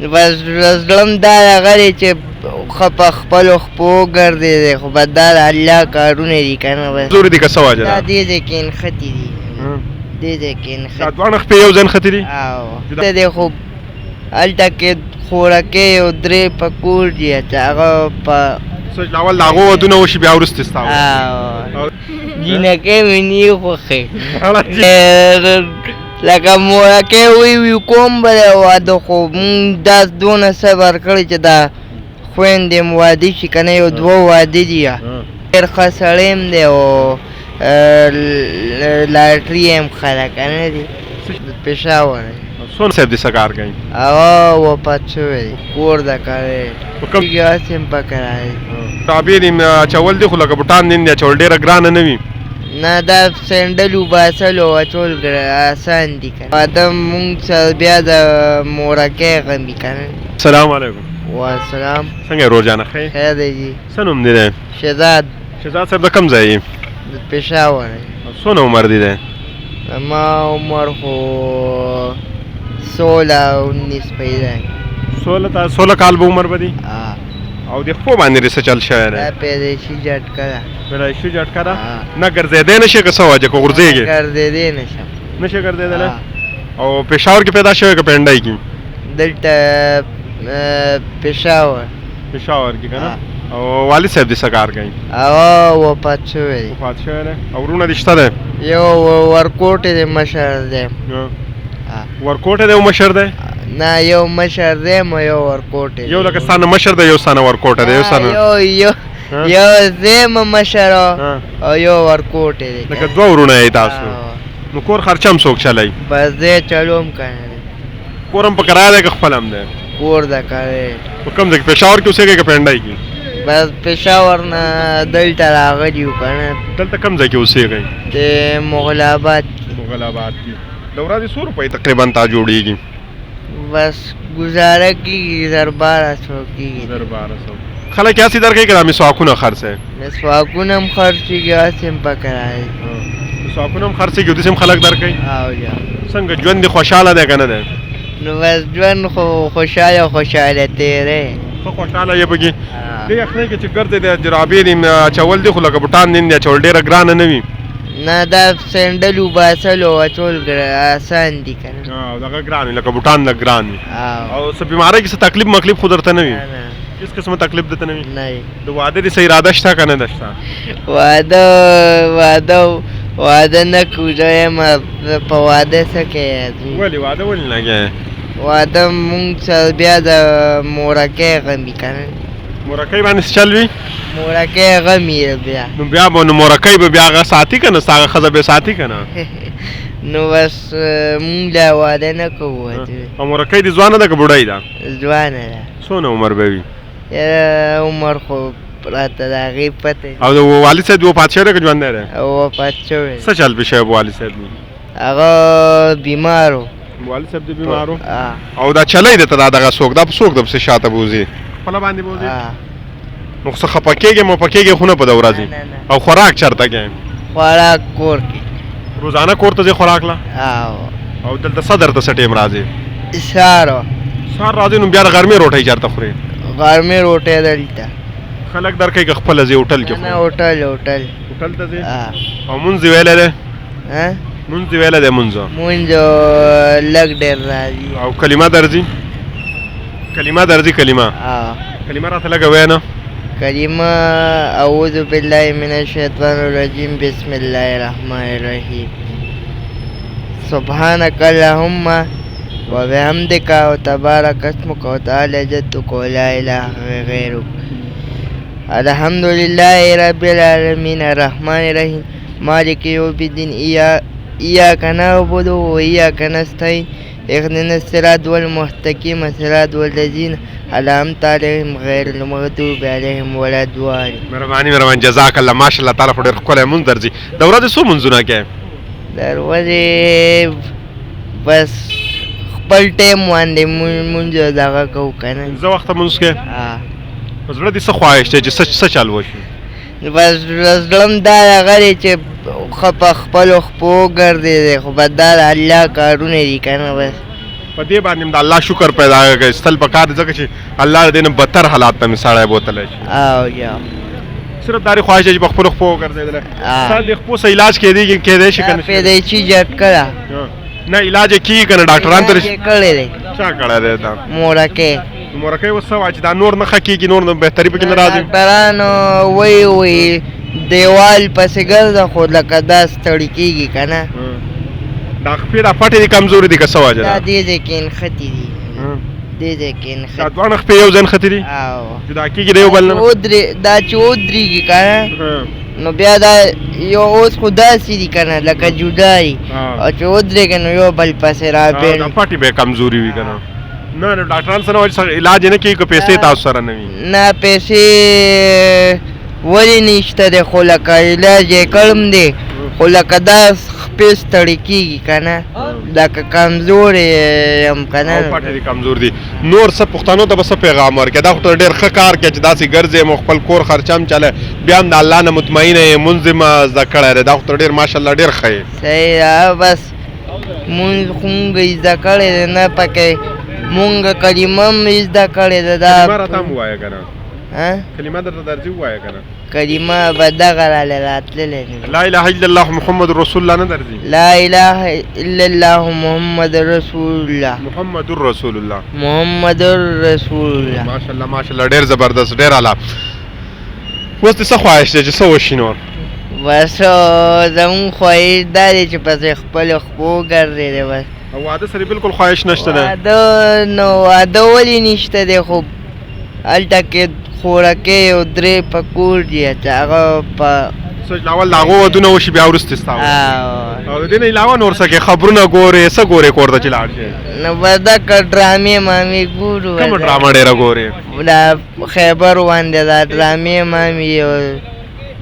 بس زړه م دا راغلی چې ښه په خپلو خپو وګرځېدی خو بس دا د الله کارونه دي که نه بس زوري دي که څه وجه دا ده دې ځای کې نښتې دي دې ځای کې دا نښتې دواړه خپې یو ځای نښتې دي او دی خو هلته کې خوړکۍ او درې په کور دي چې هغه په اول د هغو ودونه وشي بیا وروسته ستا جینکۍ مې نه خوښې لکه مورکۍ وی کوم به دی واده خو مونږ دا دونه صبر کړی چې دا خویندې م واده شي که نه یو دوه واده دي ډېر ښه سړی م دی او لاټري یې م ښه ده که نه دي پېښور څونه صاحب دې څه کار کوي هغه وفات شوی دی کور ده کاری هسې م په کرایه دي تابې دې اچول دي خو لکه بوټان دې دي اچول ډېره ګرانه نه وي نه دا سینډل وباسل او اچول اسان دي که واده مونږ سره بیا د مورکۍ غم وي که نه السلام علیکم والسلام څنګه یې روزانه ښه خیر دی جي څه نوم دی دی شهزاد شهزاد صاحب د کوم ځای یې د پېښور څونه عمر دی دی زما عمر خو 16-19 پیدا 16 کال به عمر به دی او د خپو باندې دې څه چل شوی دی دا پیدایشي جټکه ده پیدایشي جټکه ده نه ګرځېدی نه شې که څه وجه که غورځېږې ګرځېدی نه شم نه شې ګرځېدلی او پېښور کې پیدا شوی که پنډۍ کې دلته پېښور کې که نه او والد صاحب دې څه کار کوي هغه وفات شوی دی وفات شوی دی او وروڼه دې شته دی یو ورکوټی دی مشر دی ورکوټی دی او مشر دی نه یو مشر دی یو ورکوټی یو لکه ستا نه مشر دی یو ستا نه ورکوټی دی یو زیم مشر او یو ورکوټی دی لکه دوه وروڼه یې تاسو نو کور خرچه هم څوک چلوي بس دی چلوم که نه کور هم په کرایه دی که خپل هم دی کور ده که په کوم ځای کې پېښور کې اوسېږئ که پنډۍ کې بس پېښور نه دلته راغلي یو که نه دلته کوم ځای کې اوسېږئ د مغل آباد کې مغل آباد کې د ورځې څو روپۍ تقریبا تا جوړېږي بس ګزاره کېږي 1200 کېږي 1200 خلک هسې درکوي که دا مسواکونه خرڅوي مسواکونه هم خرڅېږي هسې هم په کرایه مسواکونه هم خرڅېږي او داسې هم خلک درکوي او یا څنګه ژوند دې خوشحاله دی که نه دی نو بس ژوند خو خوشحاله تېری ښه خوشحاله یې پکې دې یخنۍ کې چې ګرځې دی جرابې دې اچول دي خو لکه بوټان دې دي اچول ډېره ګرانه نه وي نه دا سینډل وباسل او اچول اسان دي که نه او دغه ګران وي لکه بوټان لږ ګران وي او څه بیمارۍ کې څه تکلیف مکلیف خو درته نه وي هېڅ قسمه تکلیف درته نه وي د واده دې څه اراده شته که نه ده شته واده نه کوو زه یم په واده څه کوې ولې واده ولې نه کوې واده مونږ سره بیا د مورکۍ غم وي که نه مورکۍ باندې څه چل وي مورکۍ غم یې بیا نو بیا به نو مورکۍ به بیا هغه ساتي که نه ستا هغه ښځه به ساتي که نه نو بس مونږ لا واده نه کوو او مورکۍ دې ځوانه ده که بوډۍ ده ځوانه ده څونه عمر به وي عمر خو راته د هغې پته او د والد صاحب وفات شوی دی که ژوندی دی وفات شوی څه چل پې شوی به والد صاحب هغه بیمار و والد صاحب دې بیمار و او دا چلی دی ته دا دغه څوک دا څوک د پسې شاته بوځي خپله باندې بوځي نو څه خفه کېږې مفه کېږې خو نه په ده ورځې او خوراک چېرته کوې خوراک کور کې روزانه کور ته ځې خوراک له او دلته څه درته څه ټایم راځي سهار راځي نو بیا د غرمې روټۍ چېرته خورې غرمې روټۍ دلته خلک درکوي که خپله ځې هوټل کې نه هوټل ته ځې او مونځ دې ویلی دی مونځ دې ویلی دی مونځ لږ ډېر راځي او کلمه درځي کلمه راته لږه وایه نه کلمه اعوذ بالله من الشیطان الرجیم بسم الله الرحمن الرحیم سبحانك اللهم وبحمدك وتبارك اسمك وتعالى جدك ولا اله غيرك الحمد لله رب العالمين الرحمن الرحيم مالك يوم الدين إياك نعبد وإياك نستعين اهدنا الصراط المستقيم صراط الذين أنعمت عليهم غير المغضوب عليهم ولا الضالين. مهرباني جزاك الله ماشاءالله تعالی خو ډېر ښکلی مونځ درځي. د ورځې څو مونځونه کوې؟ د ورځې بس خپل ټایم باندې مونځ دغه کوو که نه. 5 وخته مونځ کوې؟ په زړه دې څه خواهش دی چې څه چل وشي؟ بس زړه م دا راغلی چې ښه په خپلو خپو وګرځېدی خو بس دا د الله کارونه دي که نه بس په دې باندې د الله شکر پیدا کوي استل پکار ځکه چې الله دې نه بدتر حالات ته سړی بوتلی شي او یا صرف داري خواهش دی چې په خپلو خپو وګرځېدلی ستا د خپو څه علاج کېدی شي که نه پیدایچي جټ کړه نه علاج یې کېږي که نه ډاکټران ته کړی دی چا کړی دی دا مورکۍ مورکۍ اوس څه وایي چې دا نور نه ښه کېږي نور نه بهتري پکې نه راځي ډاکټرانو وایي دیوال پسې ګرځه خو لکه دا ستړي کېږي که نه دا خپې دا پټې دي کمزوري دي که څه وجه دا دې ځای کې نښتې دي دې ځای کې دا نښتې دواړه خپې یو ځای نښتې دي جدا کېږي د یو بل نه دا چې ودرېږي که نه نو بیا دا یو اوس خو داسې دي که نه لکه جدا دي او چې ودرېږي نو یو بل پسې رابېړي دا پټې به یې کمزوري وي که نه نه نو ډاکټران سره وایي علاج یې نه کېږي که پیسې تاسو سره نه وي نه پیسې ولې نشته دی خو لکه علاج یې کړم دی خو لکه دا خپې ستړي کېږي که نه لکه کمزورې یم که نه پټې دي کمزور دي نور څه پښتنو ته به څه پیغام ورکړې دا خو ته ډېر ښه کار کوې چې داسې ګرځې م خپل کور خرچه هم چلی بیا هم د الله نه مطمئنه یې مونځ یې ما زده کړی دی دا خو ته ډېر ماشاءالله ډېر ښه یې صحیح ده بس مونځ خو مونږ زده کړی دی نه پکې مونږ کلمه هم زده کړې ده دا کلمه راته هم ووایه که نه کلمه درته درځي ووایه که نه کلمه به دغه راله راتللی لا اله الا الله محمد رسول الله نه درځي لا اله الا الله محمد رسول الله محمد رسول الله محمد رسول الله ماشاءالله ماشاءالله ډېر زبردست ډېر اعلی اوس دې څه خواهش دی چې څه وشي نور بس زمونږ خواهش دا دی چې پسې خپلو خپو وګرځېدی بس او واده سره بالکل خواهش نشته ده واده نو واده ولې نشته دی خو هلته کې خوراکۍ او درې په کور دي چې هغه په اول د هغو ودونه وشي بیا وروسته ستا او د دې نه علاوه نور څه کې خبرونه ګورې څه ګورې کور ته چې لاړ شې نو بس دکه ډرامې مامې ګورو کومه ډرامه ډېره ګورې دا خیبر باندې دا ډرامې مامې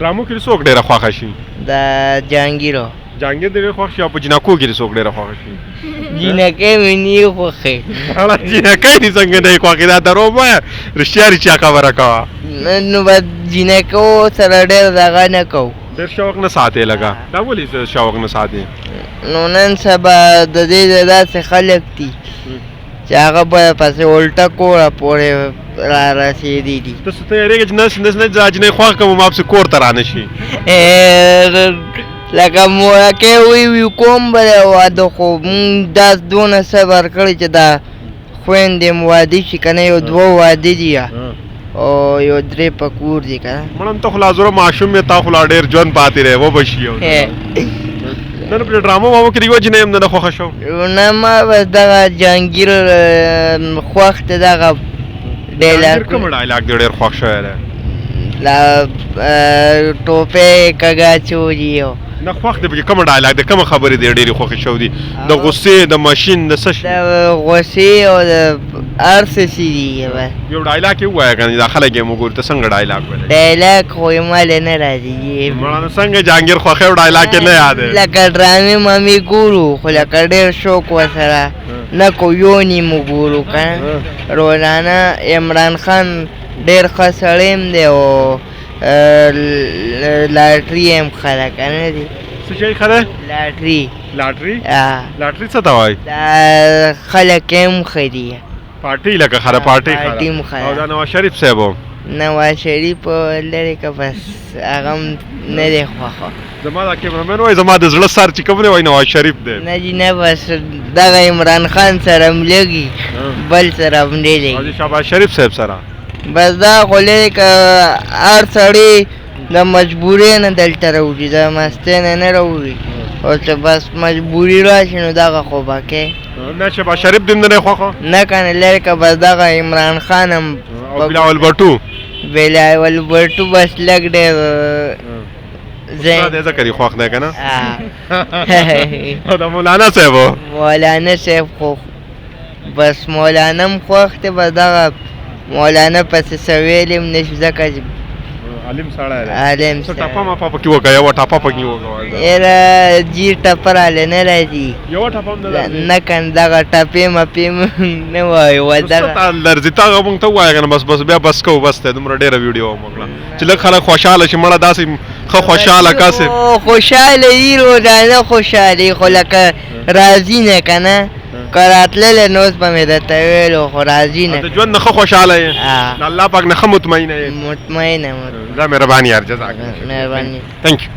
ډرامو کې څوک ډېره خوښه شي دا جهانګیرو جهانګیر ډېر خوښ شي او په جنکو کې څوک ډېره خوښه شي جنکۍ مې نه خوښې جنکۍ دې څنګه نه خوښې دا دروغ وایه رښتیا رښتیا خبره کوه نو به جنکو سره ډېر دغه نه کوو ډېر شوق نه ساتې لګه دا ولې شوق نه ساتې نو نن سبا د دې داسې خلک دي چې هغه به پسې الټه کوره پورې را رسېدي دي ته څه تیارېږې چې نس نه جنۍ خوښ کړم ما پسې کور ته را نه شي لکه مورکۍ وی کوم به دی واده خو مونږ دا دونه صبر کړی چې دا خویندې م واده شي که نه یو دوه واده دي او یو درې په کور دي که نه مړم ته خو لا زوره ماشوم یې تا خو لا ډېر ژوند پاتې دی وبه شي نن په ډرامو وامو کې د یوه جنۍ هم نه خوښه شو نه ما بس دغه جهانګیر خوښ دی دغه ډایلاګ کوم ډایلاګ دی ډېر خوښ شوی دی ټوپۍ کږه چولیو نه خوښ دی پکې کومه ډایلاګ دی کومه خبرې دی ډېرې خوښې شوي دي د غصې د ماشین د څه شي د غصې او د هر څه څه دي یو ډایلاګ یې ووایه که نه دا خلک یې وګوري ته څنګه ډایلاګ ویلی ډایلاګ خو یې ماله نه راځي مړانه څنګه جهانګیر خوښې او ډایلاګ یې نه یاد دی لکه ډرامې مامې ګورو خو لکه ډېر شوق ورسره نه کو یو نیم وګورو که نه روزانه عمران خان ډېر ښه سړی هم دی او لاټري هم ښه ده که نه دی څه شی ښه ده لاټري لاټري څه ته وایي دا خلک هم ښه دي پارټي لکه ښه پارټي او دا نواز شریف صاحب و نواز شریف لرې که بس هغه هم نه دی خوښه زما دا کیمرامین وایي زما د زړه سر چې کوم دی وایي نواز شریف دی نه جي نه بس دغه عمران خان سره هم لګي بل سره هم نه لګي او د شهباز شریف صاحب سره بس دا خو لرې که هر سړی د مجبورۍ نه دلته راوځي د مستۍ نه نه راوځي او چې بس مجبوري راشي نو دغه خو به کوې نه شهباز شریف دې هم نه دی خوښه نه که نه لرې که بس دغه عمران خان هم او بلاول بټو بلاول بټو بس لږ ډېر استاد یې ځکه دې خوښ دی که نه او د مولانا صاحب مولانا صاحب خو بس مولانا هم خوښ دی بس دغه مولانا پسې څه ویلې هم نه شو ځکه چې عالم سړی دی عالم څه ټپه مپه پکې وکړه یوه ټپه پکې وکړه یاره جي ټپه راله نه راځي یوه ټپه هم نه راځي نه که نه دغه ټپې مپې نه وایو څه تا لرځي تا هغه مونږ ته ووایه که نه بس بیا بس کوو بس دی دومره ډېره ویډیو هم وکړه چې لږ خلک خوشحاله شي مړه داسې ښه خوشحاله کس خوشحاله دي روزانه خوشحالي خو لکه راځي نه که نه که راتللی نو اوس به مې درته ویلو خو راځي نه د ژوند نه ښه خوشحاله یې ها د الله پاک نه ښه مطمئنه یې مطمئنه دا مهرباني یار جزاک مهرباني تھینک یو